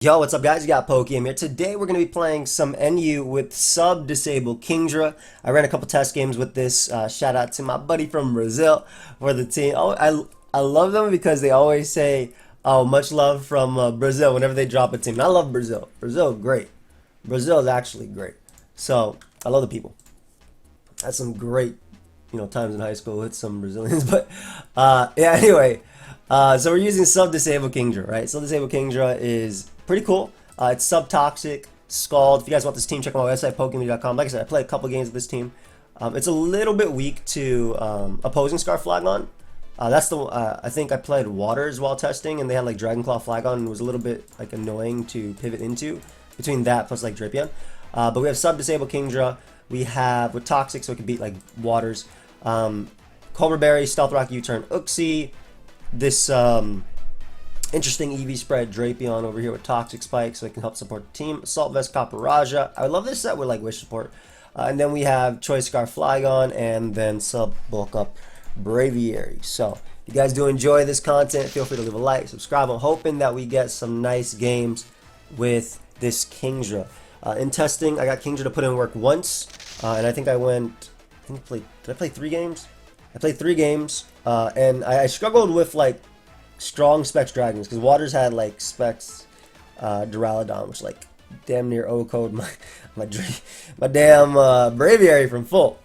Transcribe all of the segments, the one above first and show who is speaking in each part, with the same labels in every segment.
Speaker 1: Yo, what's up guys? You got Pokeaim here. Today we're going to be playing some NU with sub Disable Kingdra. I ran a couple test games with this. Shout out to my buddy from Brazil for the team. Oh, I love them because they always say, oh, much love from Brazil whenever they drop a team. And I love Brazil. Brazil, great. Brazil is actually great. So, I love the people. Had some great, times in high school with some Brazilians. But, yeah, anyway. So we're using sub Disable Kingdra, right? Sub Disable Kingdra is pretty cool. It's sub-toxic, Scald. If you guys want this team, check out my website, pokeaimMD.com. Like I said, I played a couple games with this team. It's a little bit weak to opposing Scar Flagon. That's the I think I played Waters while testing, and they had like Dragon Claw Flagon, and it was a little bit like annoying to pivot into between that plus like Drapion. But we have sub Disable Kingdra. We have with Toxic, so it can beat like Waters. Cobra Berry, Stealth Rock U-Turn, Uxie. This interesting EV spread Drapion over here with Toxic Spike, so it can help support the team. Assault Vest Copperajah. I love this set with like Wish support. And then we have Choice Scar Flygon, and then sub bulk up Braviary. So if you guys do enjoy this content, feel free to leave a like, subscribe. I'm hoping that we get some nice games with this Kingdra. In testing, I got Kingdra to put in work once, and I think I went. Did I play 3 games? I played 3 games, and I struggled with like strong Specs Dragons because Waters had like Specs Duraludon, which like damn near O-code my damn Braviary from full.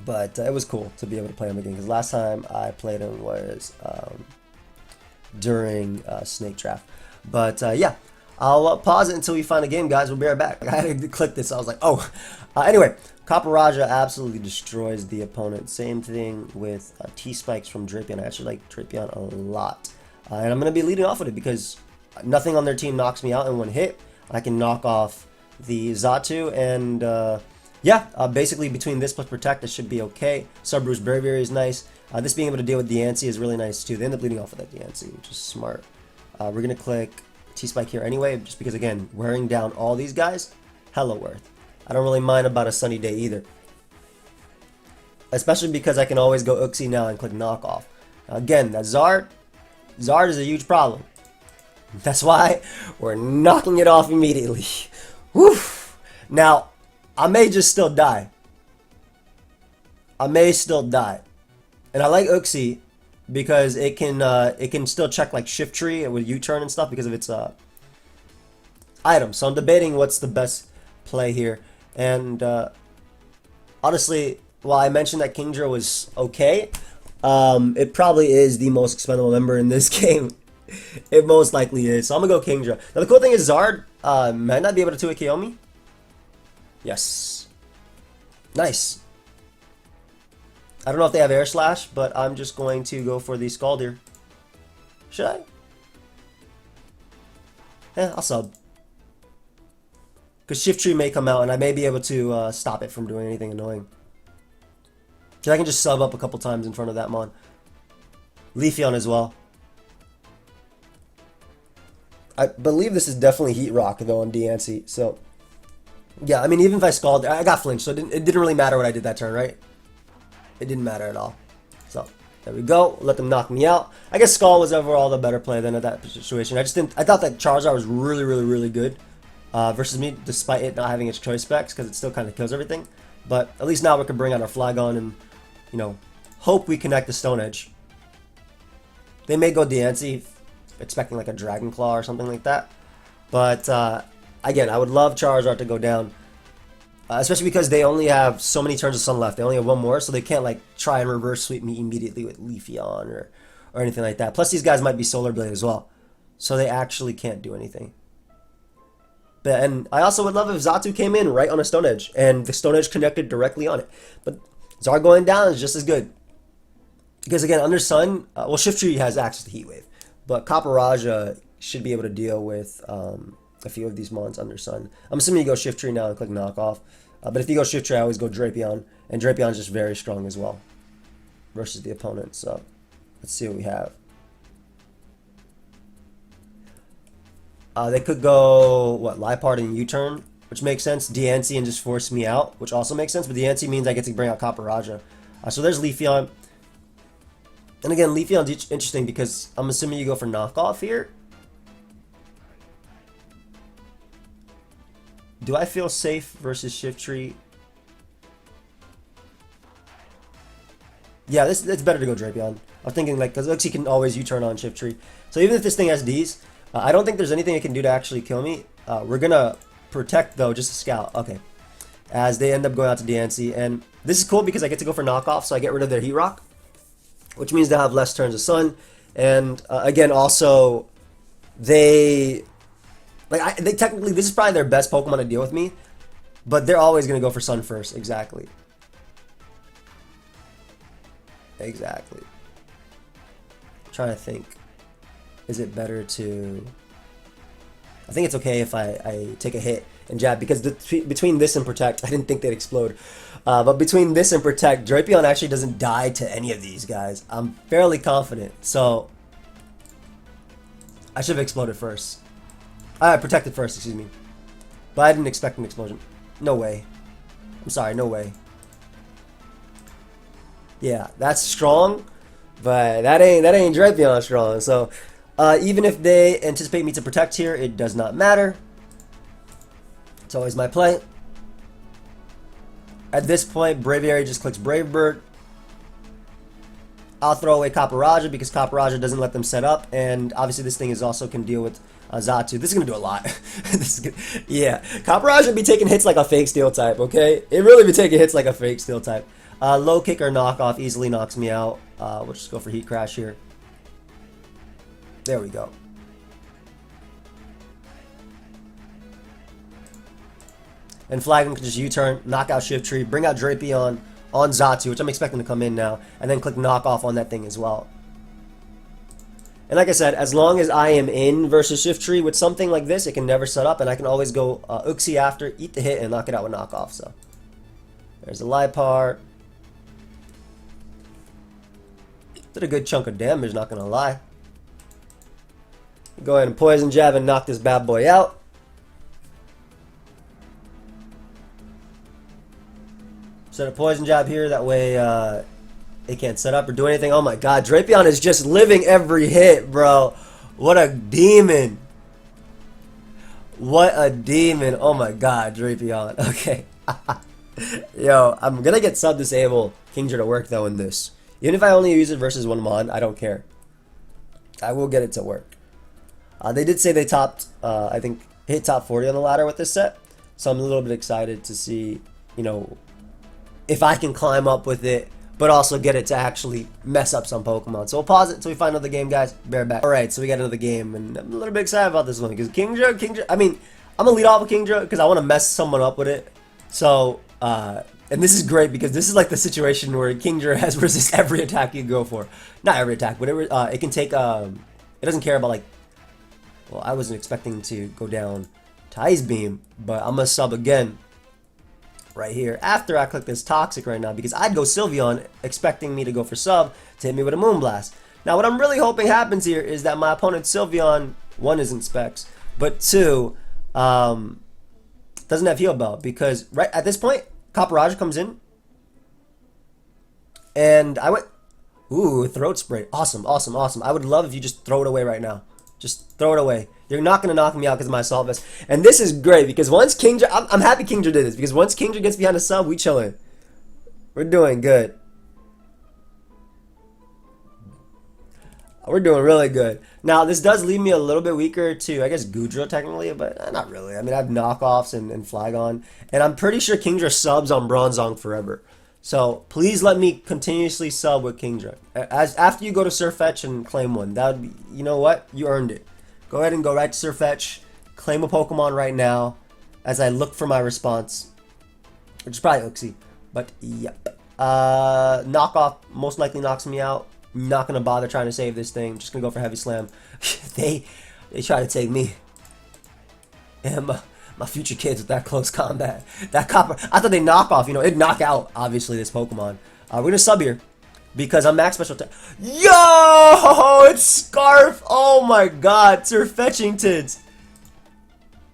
Speaker 1: But it was cool to be able to play him again because last time I played him was during Snake Draft. But yeah, I'll pause it until we find a game, guys. We'll be right back. I had to click this. I was like, oh. Anyway, Copperajah absolutely destroys the opponent. Same thing with T-Spikes from Drapion. I actually like Drapion a lot. And I'm going to be leading off with it because nothing on their team knocks me out in one hit. I can knock off the Xatu, and yeah, basically between this plus Protect, it should be okay. Subboost Braviary is nice. This being able to deal with Diancie is really nice too. They end up leading off with that Diancie, which is smart. We're going to click T-Spike here anyway, just because, again, wearing down all these guys, hella worth. I don't really mind about a sunny day either. Especially because I can always go Uxie now and click knockoff. Again, that Zard is a huge problem. That's why we're knocking it off immediately. Woof. Now, I may just still die. I may still die. And I like Uxie because it can still check like Shift Tree with U-turn and stuff because of its item. So I'm debating what's the best play here. And honestly, while I mentioned that Kingdra was okay, it probably is the most expendable member in this game. It most likely is. So I'm gonna go Kingdra. Now the cool thing is Zard might not be able to 2-hit KO me. Yes. Nice. I don't know if they have Air Slash, but I'm just going to go for the Scald here. Should I? Yeah, I'll sub. Because Shift Tree may come out, and I may be able to stop it from doing anything annoying. So I can just sub up a couple times in front of that Mon. Leafeon as well. I believe this is definitely Heat Rock, though, on Diancie. So, yeah, I mean, even if I Scald, I got flinched, so it didn't really matter what I did that turn, right? It didn't matter at all. So, there we go. Let them knock me out. I guess Scald was overall the better play than at that situation. I thought that Charizard was really, really, really good. Versus me, despite it not having its choice specs, because it still kind of kills everything. But at least now we can bring out our Flagon and, hope we connect the Stone Edge. They may go Diancie, expecting like a Dragon Claw or something like that. But, again, I would love Charizard to go down. Especially because they only have so many turns of Sun left. They only have one more, so they can't like try and reverse sweep me immediately with Leafeon or anything like that. Plus, these guys might be Solar Blade as well. So they actually can't do anything. And I also would love if Xatu came in right on a Stone Edge, and the Stone Edge connected directly on it. But Zard going down is just as good. Because again, under Sun, well, Shift Tree has access to Heat Wave. But Copperajah should be able to deal with a few of these Mons under Sun. I'm assuming you go Shift Tree now and click Knockoff. But if you go Shift Tree, I always go Drapion. And Drapion is just very strong as well versus the opponent. So let's see what we have. They could go, what, Liepard and U-turn, which makes sense. Diancie and just force me out, which also makes sense. But Diancie means I get to bring out Copperajah. So there's Leafeon. And again, Leafeon's interesting because I'm assuming you go for knockoff here. Do I feel safe versus Shiftry? Yeah, it's better to go Drapion. I'm thinking like, because Uxie can always U-turn on Shiftry. So even if this thing has Ds, I don't think there's anything it can do to actually kill me. We're gonna protect though, just a scout. Okay. As they end up going out to Diancie, and this is cool because I get to go for knockoff, so I get rid of their Heat Rock, which means they'll have less turns of Sun. And again, also they technically, this is probably their best Pokemon to deal with me, but they're always gonna go for Sun first. Exactly. Exactly. I'm trying to think. Is it better to... I think it's okay if I take a hit and jab, because between this and Protect, I didn't think they'd explode. But between this and Protect, Drapion actually doesn't die to any of these guys. I'm fairly confident. So, I should have exploded first. Protected first, excuse me. But I didn't expect an explosion. No way. I'm sorry, no way. Yeah, that's strong, but that ain't Drapion strong. So even if they anticipate me to protect here, it does not matter. It's always my play. At this point, Braviary just clicks Brave Bird. I'll throw away Copperajah because Copperajah doesn't let them set up, and obviously this thing is also can deal with Xatu. This is gonna do a lot. Yeah, Copperajah be taking hits like a fake steel type. Okay, it really be taking hits like a fake steel type. Low kick or knockoff easily knocks me out. We'll just go for Heat Crash here. There we go. And Flagon can just U-turn, knock out Shiftry, bring out Drapion on Xatu, which I'm expecting to come in now, and then click knockoff on that thing as well. And like I said, as long as I am in versus Shiftry with something like this, it can never set up, and I can always go Uxie after, eat the hit, and knock it out with knockoff. So there's the Lipar. Did a good chunk of damage, not gonna lie. Go ahead and Poison Jab and knock this bad boy out. Set a Poison Jab here, that way it can't set up or do anything. Oh my god, Drapion is just living every hit, bro. What a demon. What a demon. Oh my god, Drapion. Okay. Yo, I'm gonna get Disable Kingdra to work though in this. Even if I only use it versus one Mon, I don't care. I will get it to work. They did say they topped, I think, hit top 40 on the ladder with this set. So I'm a little bit excited to see, you know, if I can climb up with it, but also get it to actually mess up some Pokemon. So we'll pause it until we find another game, guys. Bear back. Alright, so we got another game, and I'm a little bit excited about this one, because Kingdra, I mean, I'm gonna lead off with Kingdra, because I want to mess someone up with it. So, and this is great, because this is like the situation where Kingdra has resist every attack you go for. Not every attack, but it can take, it doesn't care about, like, well, I wasn't expecting to go down to Ice Beam, but I'm gonna sub again right here after I click this Toxic right now, because I'd go Sylveon expecting me to go for sub to hit me with a Moonblast. Now what I'm really hoping happens here is that my opponent's Sylveon, one, isn't specs, but two, doesn't have Heal Bell, because right at this point Copperajah comes in and I went, ooh, Throat Spray. Awesome, awesome, awesome. I would love if you just throw it away right now. Just throw it away. You're not going to knock me out because of my Assault Vest. And this is great because once Kingdra... I'm happy Kingdra did this because once Kingdra gets behind a sub, we chilling. We're doing good. We're doing really good. Now, this does leave me a little bit weaker to, I guess, Goodra technically, but not really. I mean, I have knockoffs and Flagon. And I'm pretty sure Kingdra subs on Bronzong forever. So, please let me continuously sub with Kingdra. After you go to Sirfetch'd and claim one, that would be, you know what? You earned it. Go ahead and go right to Sirfetch'd, claim a Pokemon right now, as I look for my response. Which is probably Uxie, but yep. Knockoff most likely knocks me out. Not gonna bother trying to save this thing. Just gonna go for Heavy Slam. they try to take me. And my future kids with that close combat. That Copper, I thought they knock off, you know, it'd knock out, obviously, this Pokemon. We're gonna sub here, because I'm max special attack. Yo! It's Scarf! Oh my god, Sirfetch'd.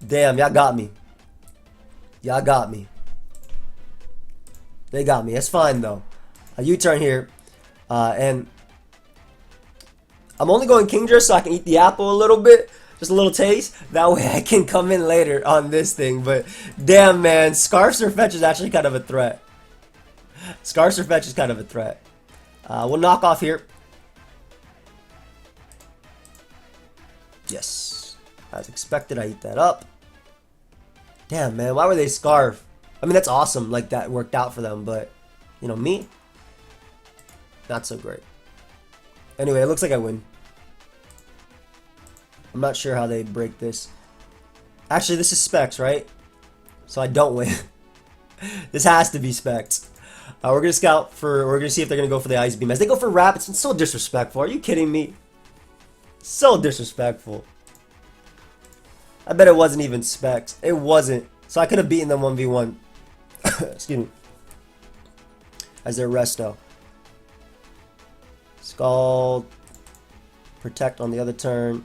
Speaker 1: Damn, y'all got me. Y'all got me. They got me. It's fine, though. A U-turn here. And I'm only going Kingdra so I can eat the apple a little bit. Just a little taste. That way I can come in later on this thing. But damn, man, Scarf Sirfetch'd is actually kind of a threat. Scarf Sirfetch'd is kind of a threat. We'll knock off here. Yes. As expected, I eat that up. Damn, man, why were they Scarf? I mean, that's awesome. Like, that worked out for them. But, you know, me? Not so great. Anyway, it looks like I win. I'm not sure how they break this. Actually, this is Specs, right? So I don't win. This has to be Specs. We're gonna scout for. We're gonna see if they're gonna go for the Ice Beam. As they go for Rapid, it's so disrespectful. Are you kidding me? So disrespectful. I bet it wasn't even Specs. It wasn't. So I could have beaten them 1v1. Excuse me. As their resto. Scald. Protect on the other turn.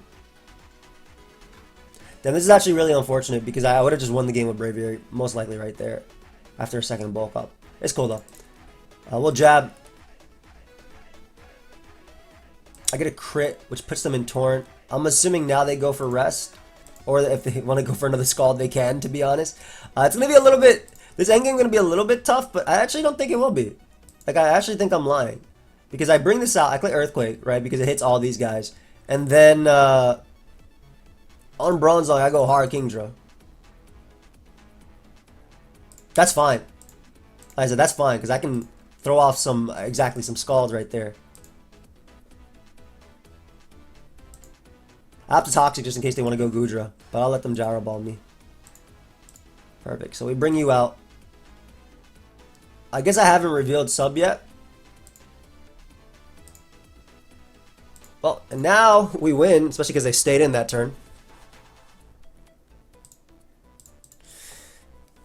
Speaker 1: Then this is actually really unfortunate because I would have just won the game with Braviary, most likely right there, after a second bulk up. It's cool though. We'll jab. I get a crit, which puts them in Torrent. I'm assuming now they go for Rest, or if they want to go for another Scald, they can. To be honest, it's gonna be a little bit. This endgame gonna be a little bit tough, but I actually don't think it will be. Like, I actually think I'm lying, because I bring this out. I click Earthquake, right, because it hits all these guys, and then. On Bronzong, I go hard Kingdra. That's fine. Like I said, that's fine, because I can throw off some Scalds right there. I have to Toxic just in case they want to go Goodra, but I'll let them Gyro Ball me. Perfect. So we bring you out. I guess I haven't revealed sub yet. Well, and now we win, especially because they stayed in that turn.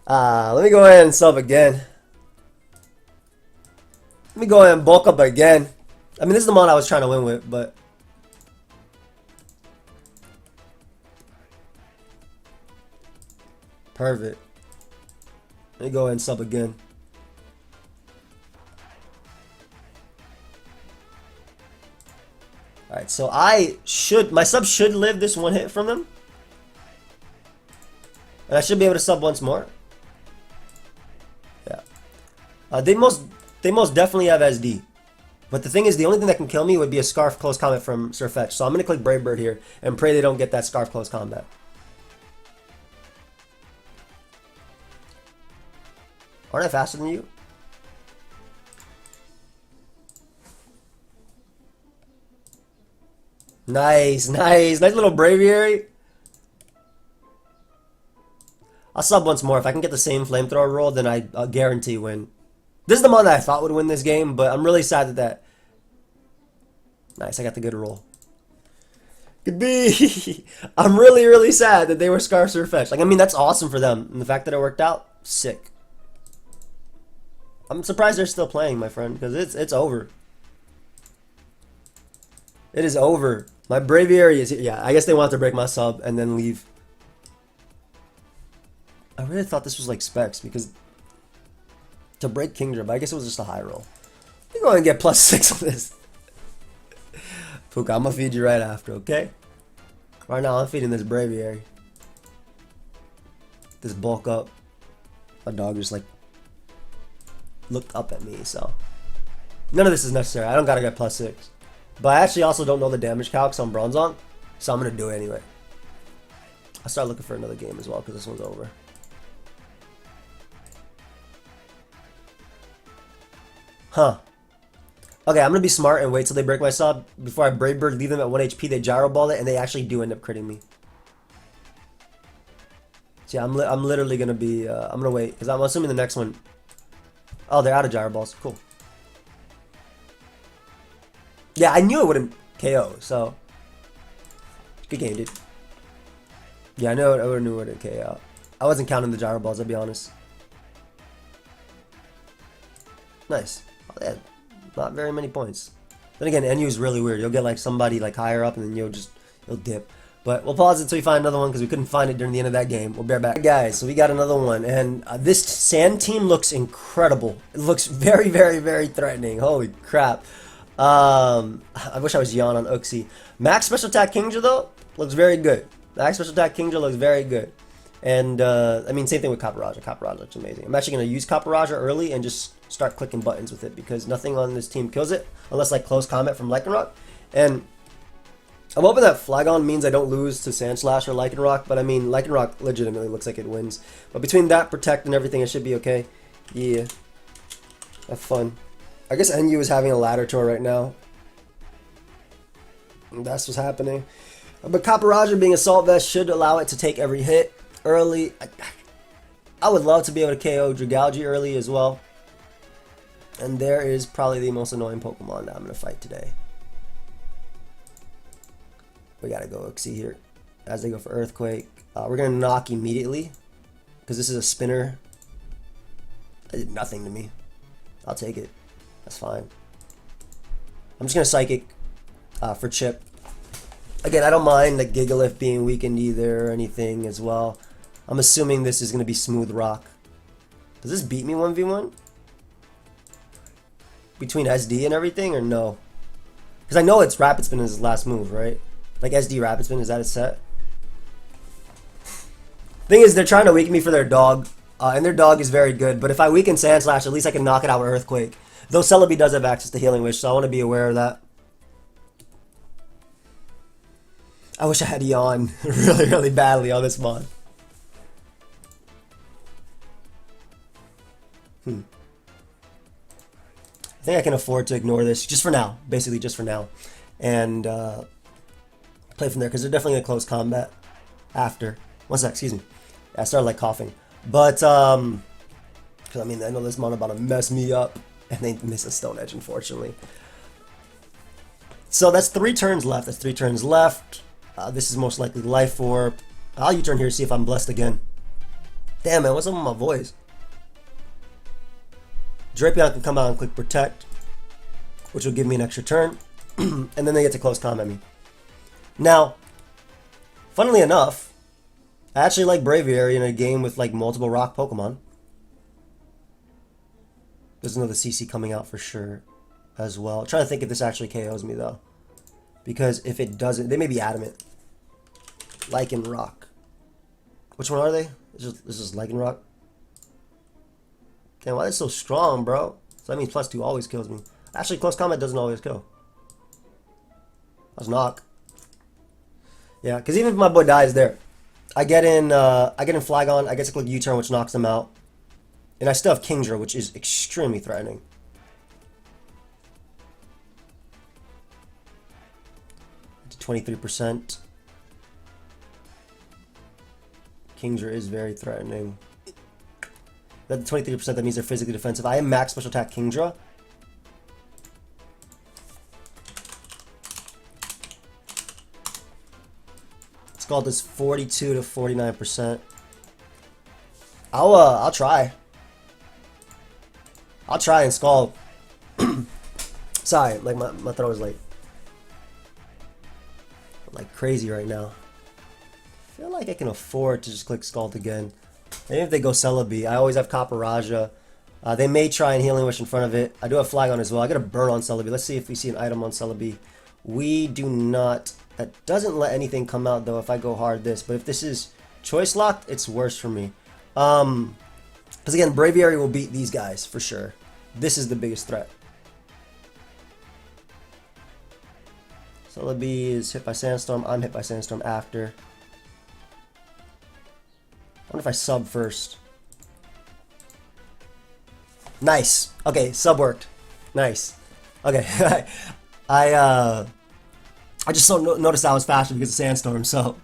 Speaker 1: Let me go ahead and sub again. Let me go ahead and bulk up again. I mean, this is the mod I was trying to win with, but... Perfect. Let me go ahead and sub again. Alright, so my sub should live this one hit from them. And I should be able to sub once more. Yeah. They most definitely have SD. But the thing is, the only thing that can kill me would be a Scarf Close Combat from Sirfetch'd. So I'm going to click Brave Bird here and pray they don't get that Scarf Close Combat. Aren't I faster than you? Nice, nice. Nice little Braviary. I'll sub once more. If I can get the same Flamethrower roll, then I'll guarantee win. This is the one that I thought would win this game, but I'm really sad that... Nice, I got the good roll. Could be. I'm really, really sad that they were Scarf Sirfetch'd. Like, I mean, that's awesome for them. And the fact that it worked out, sick. I'm surprised they're still playing, my friend, because it's over. It is over. My Braviary is here. Yeah, I guess they want to break my sub and then leave. I really thought this was like Specs because to break Kingdra, but I guess it was just a high roll. Let me go ahead and get +6 on this. Puka, I'm gonna feed you right after, okay? Right now, I'm feeding this Braviary. This bulk up. My dog just like looked up at me, so none of this is necessary. I don't gotta get +6. But I actually also don't know the damage calcs on Bronzong, so I'm gonna do it anyway. I'll start looking for another game as well because this one's over. Huh. Okay, I'm gonna be smart and wait till they break my sub. Before I Brave Bird, leave them at 1 HP, they Gyro Ball it, and they actually do end up critting me. So yeah, I'm literally gonna be, I'm gonna wait, because I'm assuming the next one... Oh, they're out of Gyro Balls. Cool. Yeah, I knew it wouldn't KO, so... Good game, dude. Yeah, I knew it wouldn't KO. I wasn't counting the Gyro Balls, I'll be honest. Nice. Oh, yeah. Not very many points. Then again, NU is really weird. You'll get like somebody like higher up and then you'll dip. But we'll pause until we find another one because we couldn't find it during the end of that game. We'll be right back. Guys, so we got another one. And this Sand team looks incredible. It looks very, very, very threatening. Holy crap. I wish I was Yon on Uxie. Max Special Attack Kingdra though, looks very good. Max Special Attack Kingdra looks very good. And, I mean, same thing with Copperajah. Copperajah looks amazing. I'm actually going to use Copperajah early and just start clicking buttons with it because nothing on this team kills it unless, like, close combat from Lycanroc. And I'm hoping that Flygon means I don't lose to Sandslash or Lycanroc, but I mean, Lycanroc legitimately looks like it wins. But between that, Protect, and everything, it should be okay. Yeah. Have fun. I guess NU is having a ladder tour right now. And that's what's happening. But Copperajah being Assault Vest should allow it to take every hit early. I would love to be able to KO Dragalge early as well. And there is probably the most annoying Pokemon that I'm going to fight today. We got to go Uxie here as they go for Earthquake. We're going to knock immediately because this is a spinner. It did nothing to me. I'll take it. That's fine. I'm just going to Psychic for Chip. Again, I don't mind the Gigalith being weakened either or anything as well. I'm assuming this is going to be Smooth Rock. Does this beat me 1v1? Between SD and everything, or no? Because I know it's Rapid Spin is his last move, right? Like SD Rapid Spin, is that a set? Thing is, they're trying to weaken me for their dog. And their dog is very good. But if I weaken Sandslash, at least I can knock it out with Earthquake. Though Celebi does have access to Healing Wish, so I want to be aware of that. I wish I had Yawn really, really badly on this mod. I think I can afford to ignore this just for now. Basically, just for now. And play from there, because they're definitely going to close combat after. One sec, excuse me. I started like coughing. But, because I mean, I know this mod about to mess me up. And they miss a Stone Edge, unfortunately. So that's 3 turns left. That's 3 turns left. This is most likely Life Orb. I'll U-turn here to see if I'm blessed again. Damn, man, what's up with my voice? Drapion can come out and click Protect, which will give me an extra turn. And then they get to close combat me. Now, funnily enough, I actually like Braviary in a game with like multiple rock Pokemon. There's another CC coming out for sure as well. I'm trying to think if this actually KOs me though. Because if it doesn't, they may be adamant. Lycanroc. Which one are they? This is Lycanroc. Damn, why are they so strong, bro? So that means +2 always kills me. Actually, close combat doesn't always kill. That's knock. Yeah, because even if my boy dies there, I get in Flygon, I get to click U-turn, which knocks them out. And I still have Kingdra, which is extremely threatening. To 23%. Kingdra is very threatening. That 23%, that means they're physically defensive. I am max special attack Kingdra. Scald is 42 to 49%. I'll try. I'll try and Scald. Sorry, like my throat is like crazy right now. I feel like I can afford to just click Scald again. And if they go Celebi, I always have Copperajah. They may try and Healing Wish in front of it. I do have Flygon as well. I got a burn on Celebi. Let's see if we see an item on Celebi. We do not. That doesn't let anything come out though if I go hard this. But if this is choice locked, it's worse for me. Because again, Braviary will beat these guys for sure. This is the biggest threat. Celebi is hit by Sandstorm. I'm hit by Sandstorm after. I wonder if I sub first. Nice. Okay, sub worked. Nice. Okay. I just noticed I was faster because of Sandstorm, so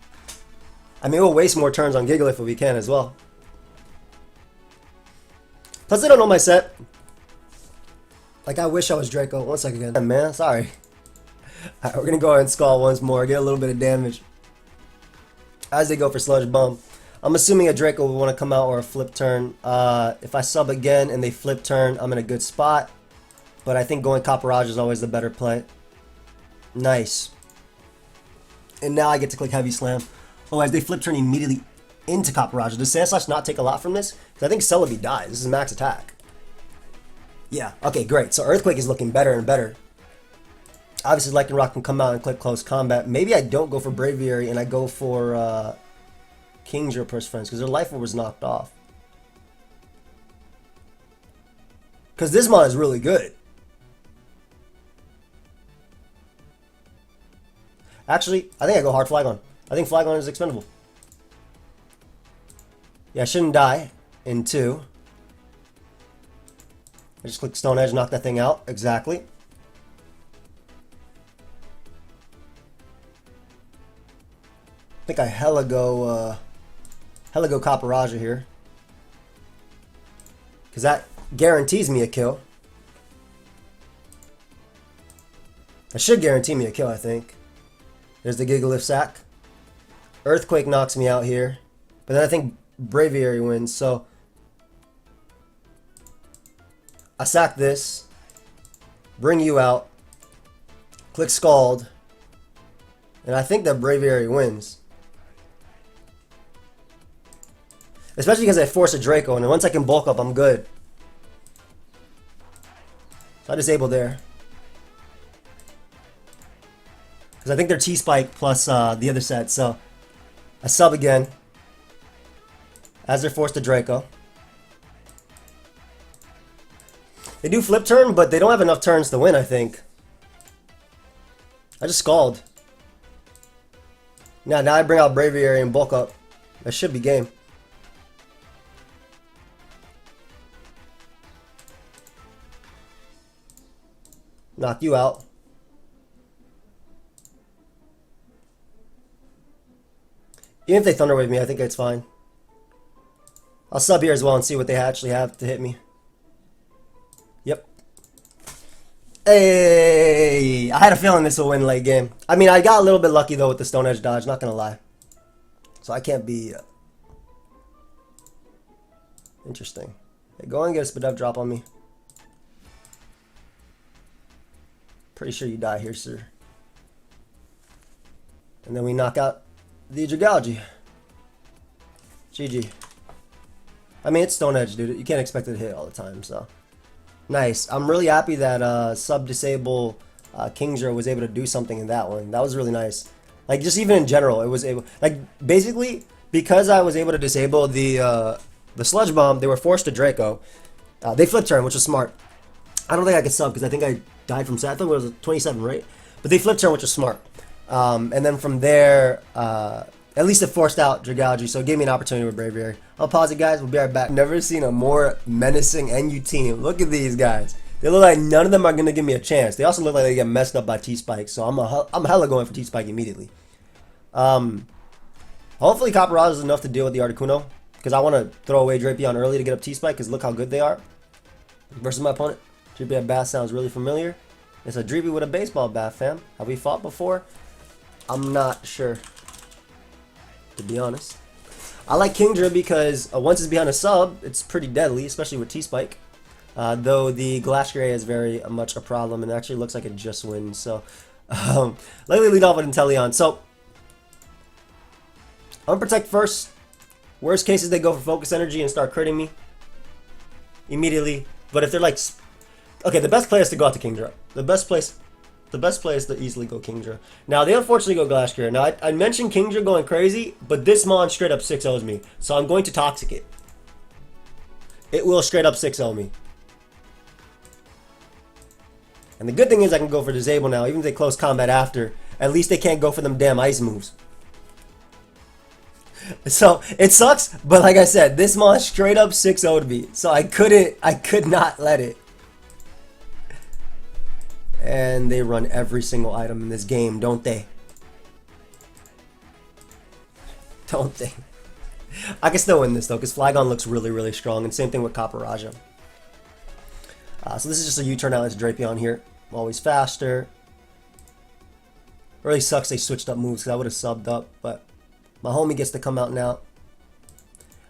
Speaker 1: I mean we'll waste more turns on Gigalith if we can as well. Plus they don't know my set. Like I wish I was Draco. One second again. Man, sorry. Alright, we're gonna go ahead and Scald once more, get a little bit of damage. As they go for Sludge Bomb. I'm assuming a Draco will want to come out or a flip turn. If I sub again and they flip turn, I'm in a good spot. But I think going Copperajah is always the better play. Nice. And now I get to click Heavy Slam. Oh, as they flip turn immediately into Copperajah. Does Sandslash not take a lot from this? Because I think Celebi dies. This is max attack. Yeah, okay, great. So Earthquake is looking better and better. Obviously, Lycanroc can come out and click close combat. Maybe I don't go for Braviary and I go for Kingdra plus Friends because their life orb was knocked off. Because this mon is really good. Actually, I think I go hard Flygon. I think Flygon is expendable. Yeah, I shouldn't die in 2. I just click Stone Edge, knock that thing out. Exactly. I think I hella go Copperajah here. Because that guarantees me a kill. That should guarantee me a kill, I think. There's the Gigalith sack. Earthquake knocks me out here. But then I think Braviary wins, so I sack this, bring you out, click Scald, and I think that Braviary wins. Especially because I force a Draco, and once I can bulk up, I'm good. So I disable there. Because I think they're T-Spike plus the other set, so I sub again. As they're forced to Draco. They do flip turn, but they don't have enough turns to win, I think. I just Scald. Now I bring out Braviary and bulk up. That should be game. Knock you out. Even if they Thunder Wave me, I think it's fine. I'll sub here as well and see what they actually have to hit me. Yep. Hey! I had a feeling this will win late game. I mean, I got a little bit lucky though with the Stone Edge dodge, not gonna lie. So I can't be... Interesting. Hey, go and get a Spit Up drop on me. Pretty sure you die here, sir. And then we knock out the Dragalge. GG. I mean, it's Stone Edge, dude. You can't expect it to hit all the time, so. Nice. I'm really happy that sub-disable Kingdra was able to do something in that one. That was really nice. Like, just even in general, it was able... Like, basically, because I was able to disable the Sludge Bomb, they were forced to Draco. They flip turn, which was smart. I don't think I could sub, because I think I died from... I think it was 27, right? But they flip turn, which was smart. And then from there... At least it forced out Dragalge, so it gave me an opportunity with Braviary. I'll pause it, guys. We'll be right back. Never seen a more menacing NU team. Look at these guys. They look like none of them are going to give me a chance. They also look like they get messed up by T-Spike, so I'm hella going for T-Spike immediately. Hopefully Copperajah is enough to deal with the Articuno, because I want to throw away Drapion early to get up T-Spike, because look how good they are. Versus my opponent. Drapion Bass sounds really familiar. It's a Dreepy with a baseball bat, fam. Have we fought before? I'm not sure, to be honest. I like Kingdra because once it's behind a sub, it's pretty deadly, especially with T-Spike. Though the Glacier is very much a problem, and it actually looks like it just wins. So, let me lead off with Inteleon. So, I'm gonna protect first. Worst case is they go for Focus Energy and start critting me immediately. But if they're like, okay, the best play is to go out to Kingdra. The best play is to easily go Kingdra. Now, they unfortunately go Glacier. Now, I mentioned Kingdra going crazy, but this mon straight up 6-0s me. So I'm going to Toxic it. It will straight up 6-0 me. And the good thing is I can go for Disable now, even if they close combat after. At least they can't go for them damn ice moves. So, it sucks, but like I said, this mon straight up 6-0'd me. So I could not let it. And they run every single item in this game, don't they? Don't they? I can still win this though, because Flygon looks really, really strong, and same thing with Copperajah. So this is just a U-turn out as Drapion here. Always faster. Really sucks they switched up moves, because I would have subbed up, but my homie gets to come out now.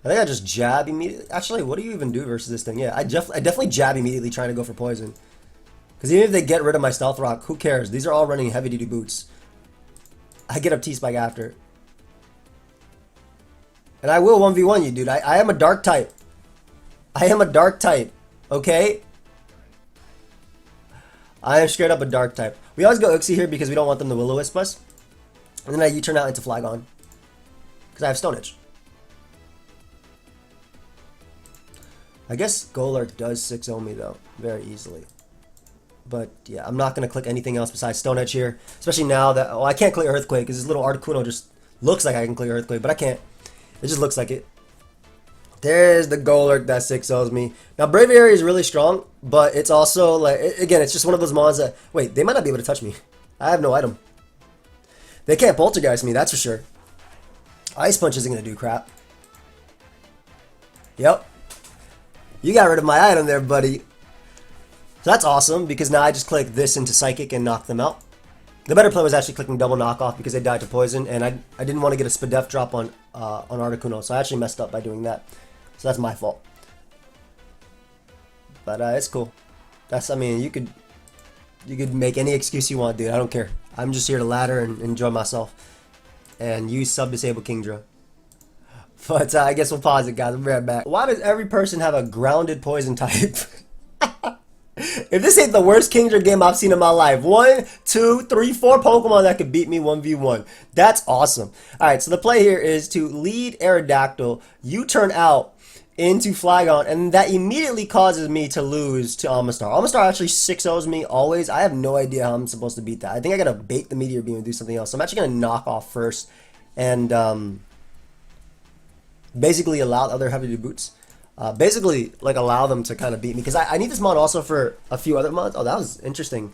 Speaker 1: I think I just jab immediately. Actually, what do you even do versus this thing? Yeah, I definitely jab immediately trying to go for poison. Because even if they get rid of my Stealth Rock, who cares? These are all running heavy-duty boots. I get up T-Spike after. And I will 1v1 you, dude. I am a dark type. I am a dark type. Okay? I am straight up a dark type. We always go Uxie here because we don't want them to Will-O-Wisp us. And then I U-turn out into Flygon. Because I have Stone Edge. I guess Golurk does 6-0 me though, very easily. But yeah, I'm not going to click anything else besides Stone Edge here. Especially now that, oh, I can't click Earthquake because this little Articuno just looks like I can click Earthquake, but I can't. It just looks like it. There's the Golurk that 6-0s me. Now Braviary is really strong, but it's also like, again, it's just one of those mons that, wait, they might not be able to touch me. I have no item. They can't Poltergeist me, that's for sure. Ice Punch isn't going to do crap. Yep. You got rid of my item there, buddy. So that's awesome, because now I just click this into Psychic and knock them out. The better play was actually clicking double knockoff because they died to poison, and I didn't want to get a Spadef drop on Articuno, so I actually messed up by doing that. So that's my fault. But it's cool. That's, I mean, you could make any excuse you want, dude. I don't care. I'm just here to ladder and enjoy myself. And use Disable Kingdra. But I guess we'll pause it, guys. We'll be right back. Why does every person have a grounded poison type? If this ain't the worst Kingdra game I've seen in my life. 1, 2, 3, 4 Pokemon that could beat me 1v1. That's awesome. Alright, so the play here is to lead Aerodactyl, U-turn out into Flygon, and that immediately causes me to lose to Omastar. Omastar actually 6-0s me always. I have no idea how I'm supposed to beat that. I think I gotta bait the Meteor Beam and do something else. So I'm actually gonna knock off first and basically allow the other heavy boots. Basically, like, allow them to kind of beat me. Because I need this mod also for a few other mods. Oh, that was interesting.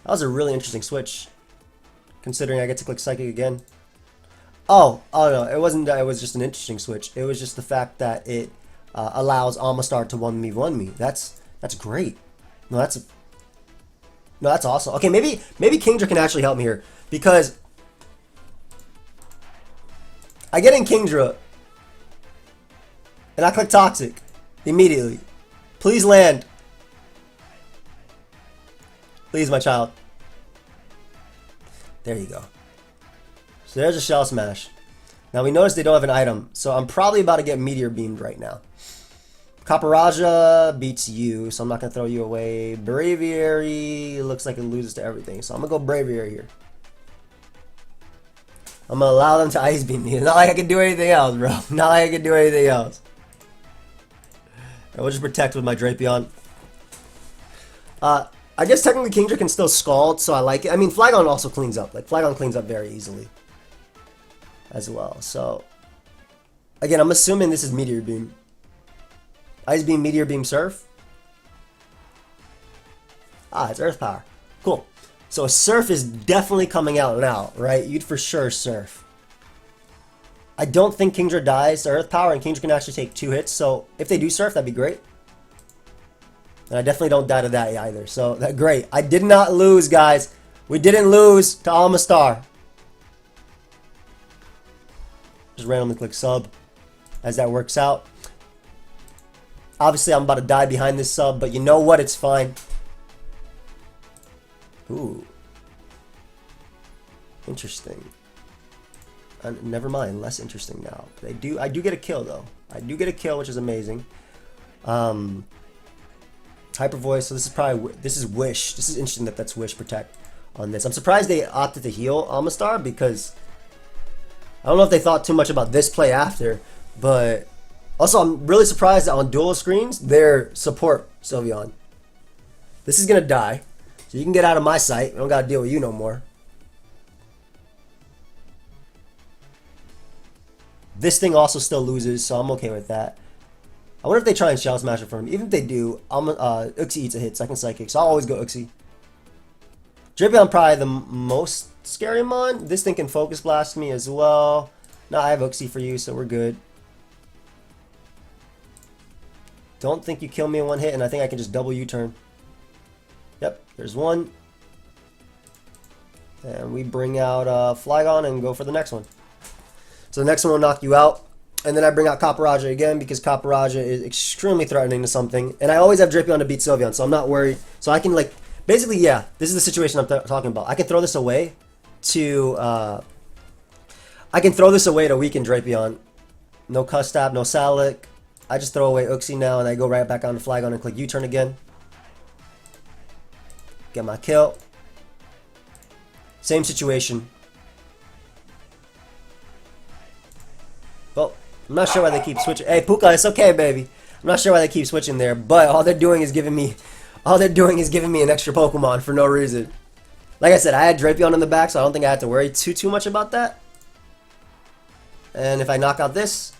Speaker 1: That was a really interesting switch. Considering I get to click Psychic again. Oh no, it wasn't that. It was just an interesting switch. It was just the fact that it allows Omastar to 1v1 me. That's great. No, that's awesome. Okay, maybe Kingdra can actually help me here. Because I get in Kingdra and I click Toxic immediately. Please land. Please, my child. There you go. So there's a Shell Smash. Now we notice they don't have an item, so I'm probably about to get Meteor Beamed right now. Copperajah beats you, so I'm not going to throw you away. Braviary looks like it loses to everything, so I'm going to go Braviary here. I'm going to allow them to Ice Beam me. It's not like I can do anything else, bro. Not like I can do anything else. I will just protect with my Drapion. I guess technically Kingdra can still Scald, so I like it. I mean, Flygon also cleans up. Like, Flygon cleans up very easily as well. So, again, I'm assuming this is Meteor Beam. Ice Beam, Meteor Beam, Surf. Ah, it's Earth Power. Cool. So Surf is definitely coming out now, right? You'd for sure Surf. I don't think Kingdra dies to Earth Power, and Kingdra can actually take 2 hits. So if they do Surf, that'd be great. And I definitely don't die to that either. So that's great. I did not lose, guys. We didn't lose to Omastar. Just randomly click sub as that works out. Obviously, I'm about to die behind this sub, but you know what? It's fine. Ooh. Interesting. Never mind, less interesting now. I do get a kill though. I do get a kill, which is amazing. Hyper Voice. So this is probably Wish. This is interesting that that's Wish Protect on this. I'm surprised they opted to heal Omastar because I don't know if they thought too much about this play after, but also I'm really surprised that on dual screens they're support Sylveon. This is gonna die, so you can get out of my sight. I don't gotta deal with you no more. This thing also still loses, so I'm okay with that. I wonder if they try and Shell Smash it for me. Even if they do, Uxie eats a hit, second Psychic, so I'll always go Uxie. Drapion probably the most scary mon. This thing can Focus Blast me as well. No, I have Uxie for you, so we're good. Don't think you kill me in one hit, and I think I can just double U-turn. Yep, there's one. And we bring out Flygon and go for the next one. So the next one will knock you out. And then I bring out Copperajah again because Copperajah is extremely threatening to something. And I always have Drapion to beat Sylveon, so I'm not worried. So I can, like, basically, yeah, this is the situation I'm talking about. I can throw this away to weaken Drapion. No Cuss Stab, no Salic. I just throw away Uxie now and I go right back on to Flygon and click U-turn again. Get my kill. Same situation. Well, I'm not sure why they keep switching. Hey, Puka, it's okay, baby. I'm not sure why they keep switching there, but all they're doing is giving me an extra Pokemon for no reason. Like I said, I had Drapion in the back, so I don't think I had to worry too much about that. And if I knock out this,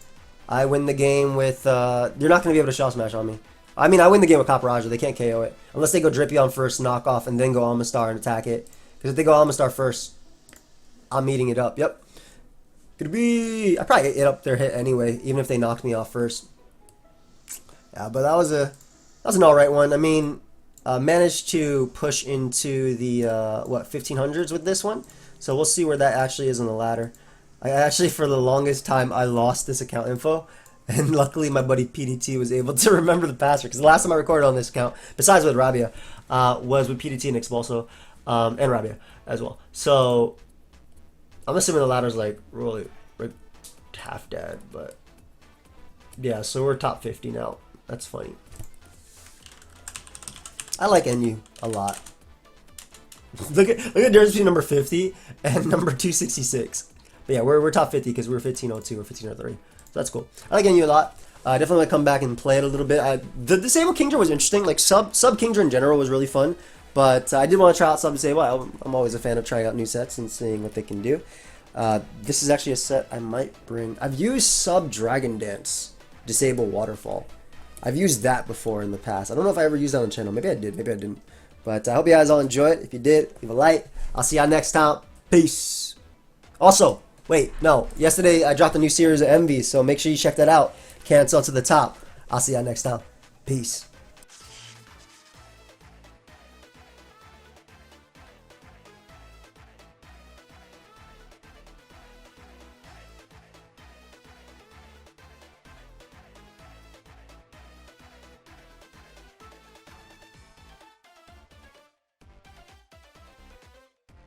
Speaker 1: I win the game with... you're not going to be able to Shell Smash on me. I mean, I win the game with Copperajah. They can't KO it. Unless they go Drapion first, knock off, and then go Omastar and attack it. Because if they go Omastar first, I'm eating it up. Yep. Could be... I probably ate up their hit anyway, even if they knocked me off first. Yeah, but that was an alright one. I mean, managed to push into the, 1500s with this one. So we'll see where that actually is on the ladder. I actually, for the longest time, I lost this account info. And luckily, my buddy PDT was able to remember the password. Because the last time I recorded on this account, besides with Rabia, was with PDT and Expulso, and Rabia as well. So, I'm assuming the ladder's like really like half dead, but yeah. So we're top 50 now. That's funny. I like NU a lot. look at the difference between number 50 and number 266. But yeah, we're top 50 because we're 1502 or 1503. So that's cool. I like NU a lot. I definitely want to come back and play it a little bit. The Disable Kingdra was interesting. Like sub Kingdra in general was really fun. But I did want to try out sub Disable. I'm always a fan of trying out new sets and seeing what they can do. This is actually a set I might bring. I've used sub Dragon Dance Disable Waterfall. I've used that before in the past. I don't know if I ever used that on the channel. Maybe I did. Maybe I didn't. But I hope you guys all enjoy it. If you did, leave a like. I'll see y'all next time. Peace. Also, wait, no. Yesterday I dropped a new series of MVs, so make sure you check that out. Cancel to the top. I'll see y'all next time. Peace.